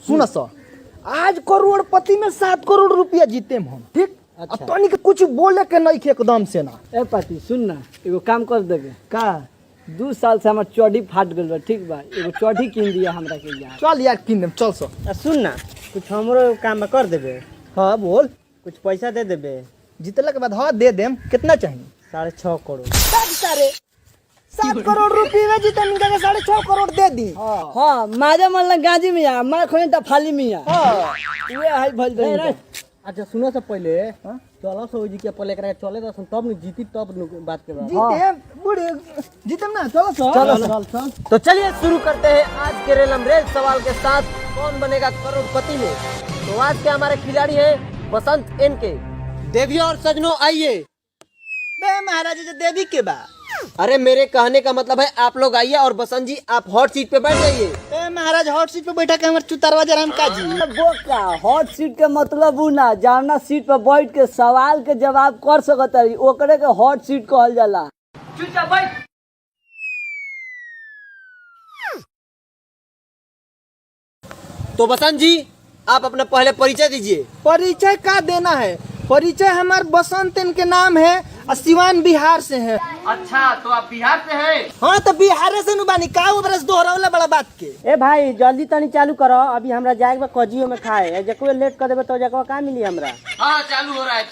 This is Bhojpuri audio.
सुना सा, आज करोड़पति में 7 करोड़ रुपया जीते हम, ठीक। अच्छा। अब तनी के कुछ बोले के नहीं एकदम से ना। ए पाती सुन ना, एगो काम कर देबे का 2 साल से हमार चौड़ी फाट गल बा, ठीक बा, एगो चौड़ी किन दिया हमरा के यार। चल यार किन देम, चल सो। सुन ना, कुछ हमरो काम कर देबे, हाँ बोल। कुछ पैसा दे देबे। जीतला के बाद हाँ दे देम। कितना चाहिए? 6.5 करोड़। सारे 7 करोड़ रुपये में जीते, निका के 6.5 करोड़ दे दी। हां माजे मन गाजी में आ, मार खोने त फाली में आ। हाँ ये है भल दे। अच्छा सुनो से पहले चलो सो जी के पहले एकरा के चले दसन, तब न जीती, तब न बात के बाद। जीते बूढ़े जीते ना। चलो सो, चल। तो चलिए शुरू करते हैं आज के रेलम रेल सवाल के साथ, कौन बनेगा करोड़पति में। तो आज के हमारे खिलाड़ी हैं बसंत एन के। देवियों और सजनों आइए। बे महाराज जी देवी के बा। अरे मेरे कहने का मतलब है आप लोग आइए और बसंत जी आप हॉट सीट पे बैठ जाइए। ए महाराज हॉट सीट पे बैठा के हमर चुतरवा जराम का जी। बोका हॉट सीट के मतलब उ ना जाना सीट पर बैठ के सवाल के जवाब कर सकत है, ओकरे के हॉट सीट कहल जाला। चुपचाप बैठ। तो बसंत जी आप अपना पहले परिचय दीजिए। परिचय का देना है? परिचय हमार बसंत के नाम है और सिवान बिहार से है। अच्छा तो आप बिहार से हैं? हाँ तो बिहार से नुबानी का बरस दोहरावला बड़ा बात के। ए भाई जल्दी तनी चालू करो, अभी हमरा जाए बा कजियो में खाए, जको लेट कर देबे तो जको का मिली हमरा। हाँ चालू हो रहा है।